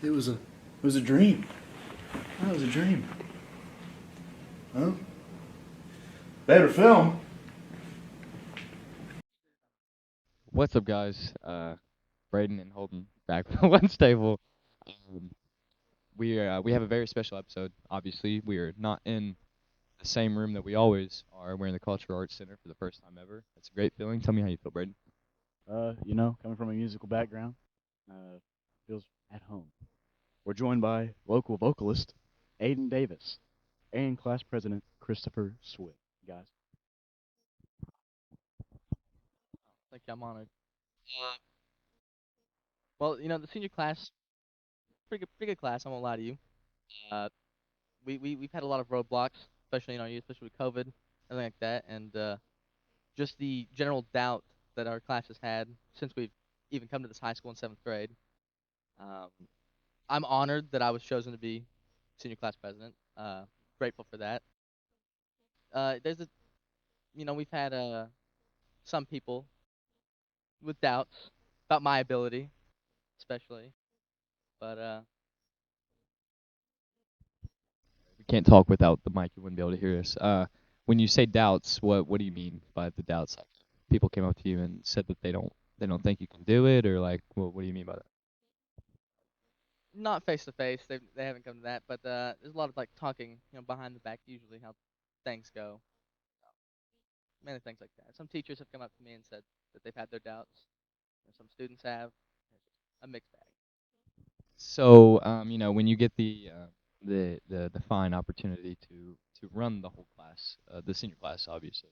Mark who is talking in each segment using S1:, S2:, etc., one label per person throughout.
S1: It was a dream. That was a dream. Huh? Better film.
S2: What's up, guys? Braden and Holden back from one stable. Um, we have a very special episode. Obviously, we are not in the same room that we always are. We're in the Cultural Arts Center for the first time ever. It's a great feeling. Tell me how you feel, Braden.
S3: Coming from a musical background, feels at home. We're joined by local vocalist Aiden Davis and class president Christopher Swift. Guys,
S4: Thank you. I'm honored. Well, the senior class, pretty good class. I won't lie to you. Uh, we've had a lot of roadblocks, especially in our year, especially with COVID, everything like that, and just the general doubt that our class has had since we've even come to this high school in seventh grade. Um, I'm honored that I was chosen to be senior class president. Grateful for that. There's a, we've had some people with doubts about my ability, especially, but
S2: We can't talk without the mic. You wouldn't be able to hear us. When you say doubts, what do you mean by the doubts? Like, people came up to you and said that they don't think you can do it, or like, what do you mean by that?
S4: not face to face. They haven't come to that, but there's a lot of like talking, behind the back. Usually, how things go, many things like that. Some teachers have come up to me and said that they've had their doubts. Some students have. A mixed bag.
S2: So, when you get the fine opportunity to run the whole class, the senior class, obviously,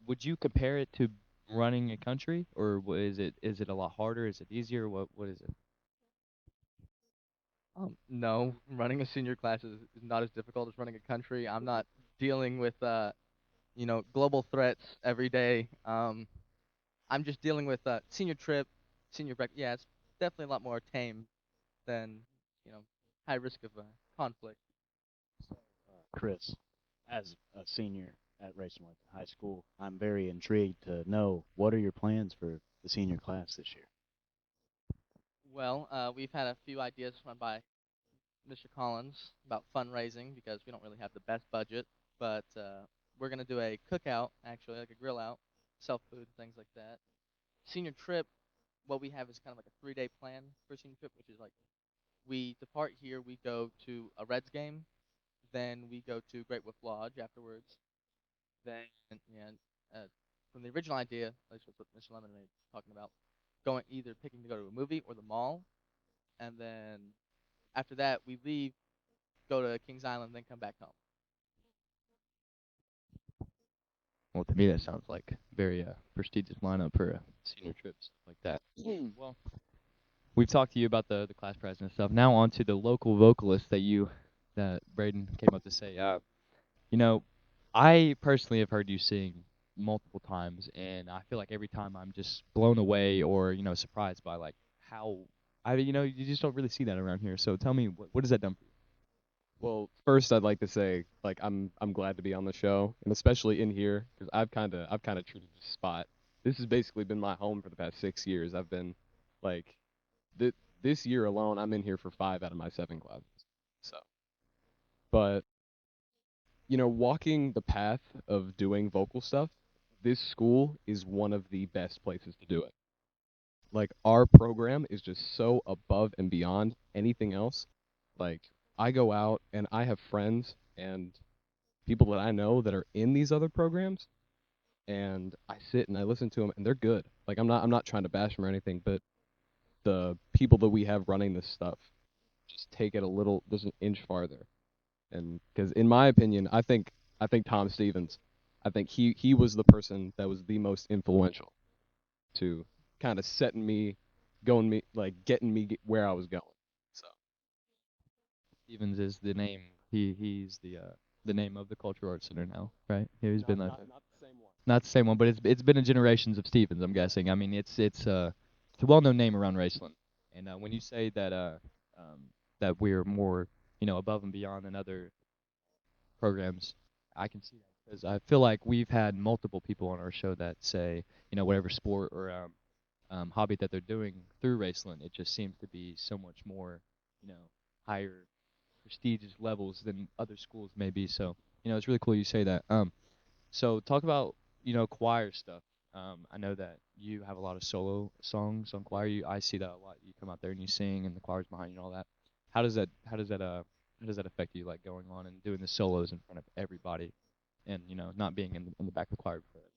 S2: would you compare it to running a country, or is it a lot harder? Is it easier? What is it?
S4: No, running a senior class is not as difficult as running a country. I'm not dealing with global threats every day. I'm just dealing with senior trip, senior break. Yeah, it's definitely a lot more tame than you know high risk of conflict.
S3: Chris, as a senior at Racing High School, I'm very intrigued to know what are your plans for the senior class this year.
S4: Well, we've had a few ideas run by Mr. Collins about fundraising because we don't really have the best budget, but we're gonna do a cookout actually, like a grill out, self food, things like that. Senior trip, what we have is kind of like a 3-day plan for a senior trip, which is like we depart here, we go to a Reds game, then we go to Great Wolf Lodge afterwards. Then, yeah, uh, from the original idea, at least that's what Mr. Lemon made talking about, going either picking to go to a movie or the mall, and then after that we leave, go to Kings Island, then come back home.
S2: Well, to me, that sounds like very prestigious lineup for a senior trip, stuff like that. Well, we've talked to you about the class president stuff. Now on to the local vocalist that Braden came up to say. You know, I personally have heard you sing multiple times, and I feel like every time I'm just blown away or surprised by like how you just don't really see that around here. So tell me, what has that done for you?
S5: Well, first I'd like to say like I'm glad to be on the show, and especially in here because I've kind of treated this spot. This has basically been my home for the past 6 years. I've been like th- this year alone, I'm in here for 5 out of my 7 classes. So, but walking the path of doing vocal stuff, this school is one of the best places to do it. Like our program is just so above and beyond anything else. Like I go out and I have friends and people that I know that are in these other programs, and I sit and I listen to them and they're good. Like I'm not trying to bash them or anything, but the people that we have running this stuff just take it a little just an inch farther. And because in my opinion, I think Tom Stevens, I think he was the person that was the most influential to kind of setting me going me like getting me where I was going. So,
S2: Stevens is the name. He's the name of the Cultural Arts Center now, right? He's been
S5: not the same one.
S2: not the same one, but it's been in generations of Stevens. I'm guessing. I mean, it's a well-known name around Raceland. And when you say that we're more above and beyond than other programs, I can see that because I feel like we've had multiple people on our show that say whatever sport or hobby that they're doing through Raceland. It just seems to be so much more, higher prestigious levels than other schools may be. So, it's really cool you say that. So talk about, choir stuff. I know that you have a lot of solo songs on choir. I see that a lot. You come out there and you sing, and the choir's behind you and all that. How does that affect you, like going on and doing the solos in front of everybody, and not being in the back of the choir before?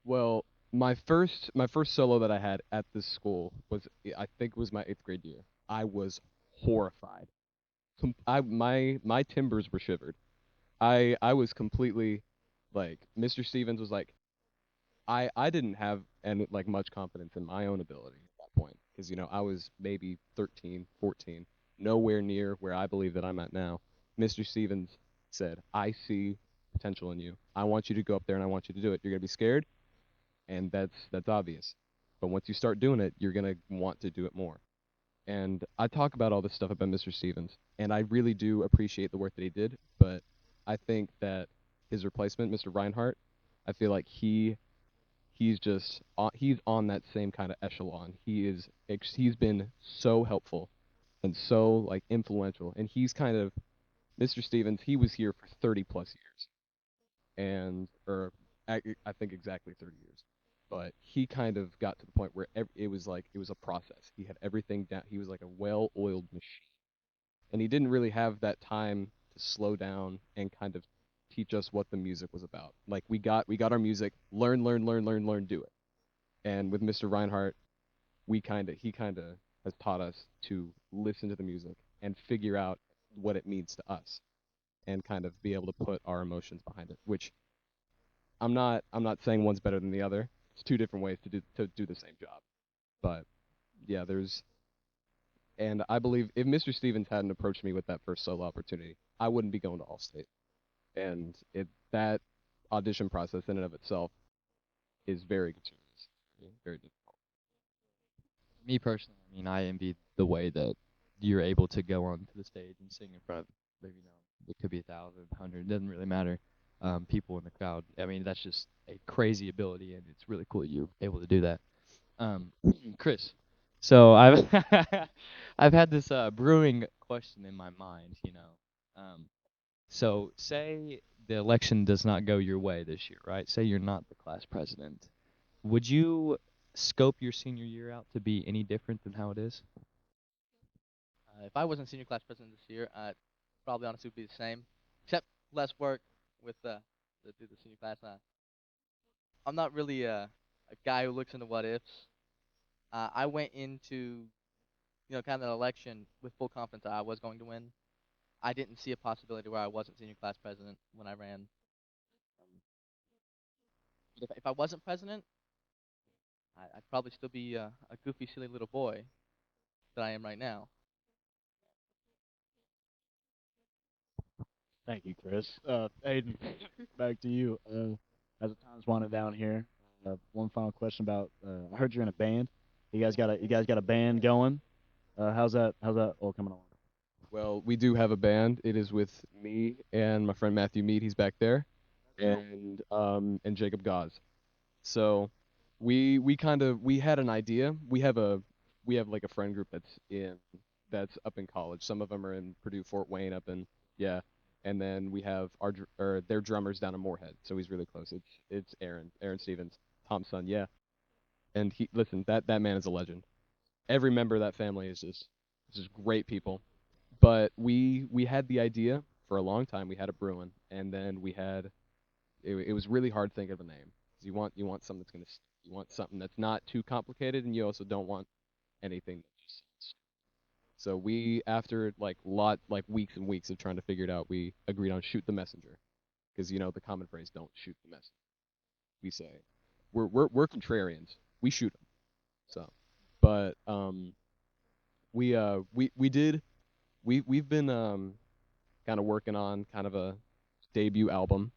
S5: Well, my first solo that I had at this school was I think it was my 8th grade year. I was horrified. My timbers were shivered. I was completely like Mr. Stevens was like I didn't have any like much confidence in my own ability at that point because I was maybe 13, 14, nowhere near where I believe that I'm at now. Mr. Stevens said, "I see potential in you. I want you to go up there and I want you to do it. You're gonna be scared, and that's obvious. But once you start doing it, you're gonna want to do it more." And I talk about all this stuff about Mr. Stevens, and I really do appreciate the work that he did. But I think that his replacement, Mr. Reinhardt, I feel like he's on that same kind of echelon. He's been so helpful and so like influential, and he's kind of Mr. Stevens. He was here for 30 plus years, and or I think exactly 30 years. But he kind of got to the point where it was like it was a process. He had everything down. He was like a well-oiled machine, and he didn't really have that time to slow down and kind of teach us what the music was about. Like we got our music, learn, do it. And with Mr. Reinhardt, he kind of has taught us to listen to the music and figure out what it means to us and kind of be able to put our emotions behind it, which I'm not saying one's better than the other. It's two different ways to do the same job. But yeah, and I believe if Mr. Stevens hadn't approached me with that first solo opportunity, I wouldn't be going to Allstate. And that audition process in and of itself is very continuous, very difficult.
S2: Me personally, I mean, I envy the way that you're able to go onto the stage and sing in front of, it could be 1,000, 100, doesn't really matter, people in the crowd. I mean, that's just a crazy ability, and it's really cool that you're able to do that. Chris, so I've I've had this brewing question in my mind, So say the election does not go your way this year, right? Say you're not the class president. Would you scope your senior year out to be any different than how it is?
S4: If I wasn't senior class president this year, I'd probably honestly would be the same, except less work with the senior class. I'm not really a guy who looks into what ifs. I went into kind of an election with full confidence that I was going to win. I didn't see a possibility where I wasn't senior class president when I ran. If I wasn't president, I'd probably still be a goofy, silly little boy that I am right now.
S3: Thank you, Chris. Aiden, back to you. As the time's winding down here, one final question about. I heard you're in a band. You guys got a band going. How's that all coming along?
S5: Well, we do have a band. It is with me and my friend Matthew Mead. He's back there, and Jacob Gaz. So we had an idea. We have like a friend group that's up in college. Some of them are in Purdue, Fort Wayne, up in yeah. And then we have their drummers down in Moorhead. So he's really close. It's Aaron Stevens, Tom's son. Yeah. And listen, that man is a legend. Every member of that family is just great people. But we had the idea for a long time. We had a brewing, and then it was really hard thinking of a name. 'Cause you want something you want something that's not too complicated, and you also don't want anything that just so we after like weeks and weeks of trying to figure it out, we agreed on shoot the messenger because the common phrase don't shoot the messenger. We say we're contrarians. We shoot them. So, but we did we've been kind of working on kind of a debut album.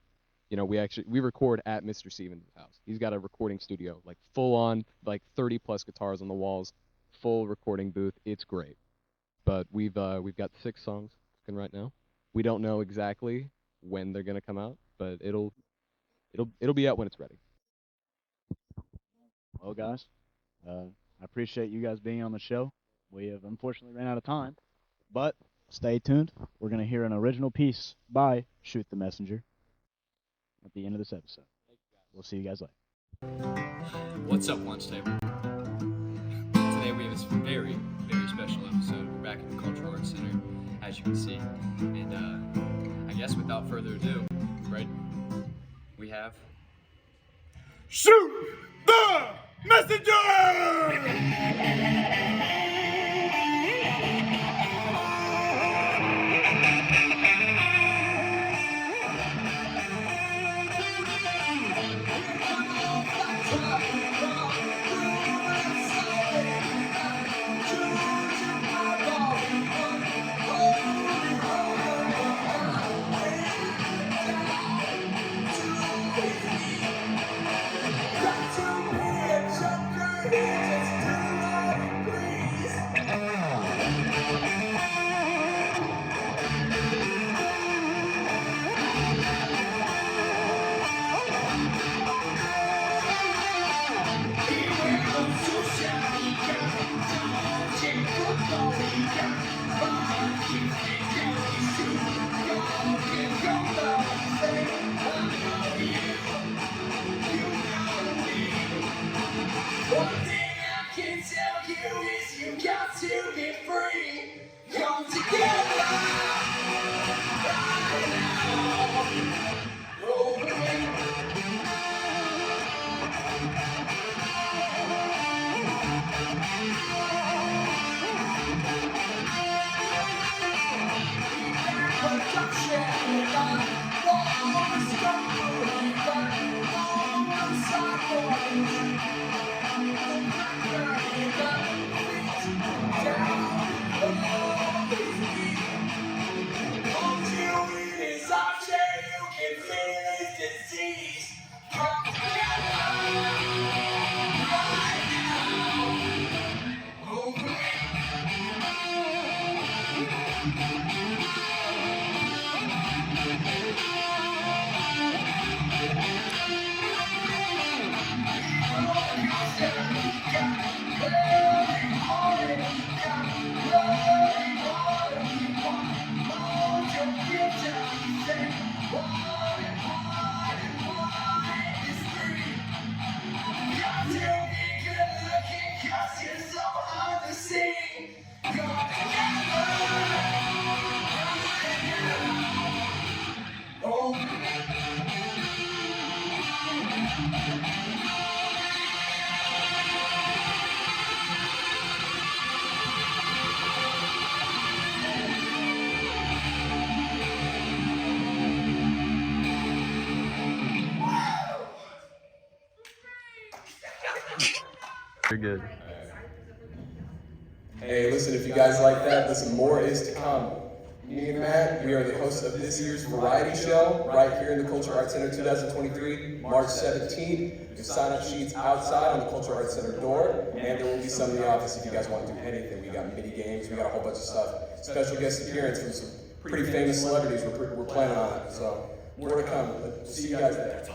S5: We record at Mr. Stevens' house. He's got a recording studio, like full on, like 30 plus guitars on the walls, full recording booth. It's great. But we've got 6 songs cooking right now. We don't know exactly when they're gonna come out, but it'll be out when it's ready.
S3: Well, guys, I appreciate you guys being on the show. We have unfortunately ran out of time, but stay tuned. We're going to hear an original piece by Shoot the Messenger at the end of this episode. We'll see you guys later.
S6: What's up, Lunch Table? Today we have this very, very special episode. We're back at the Cultural Arts Center, as you can see. And I guess without further ado, Braden, we have...
S1: Shoot the messenger!
S7: One thing I can tell you is you got to get free. Come together right now. Roll
S2: You're good.
S8: Hey, listen, if you guys like that, listen, more is to come. Me and Matt, we are the hosts of this year's variety show right here in the Cultural Arts Center 2023, March 17th. You can sign up sheets outside on the Cultural Arts Center door, and there will be some in the office if you guys want to do anything. We got mini games, we got a whole bunch of stuff. Special guest appearance from some pretty famous celebrities we're planning on it. So, more to come. See you guys there.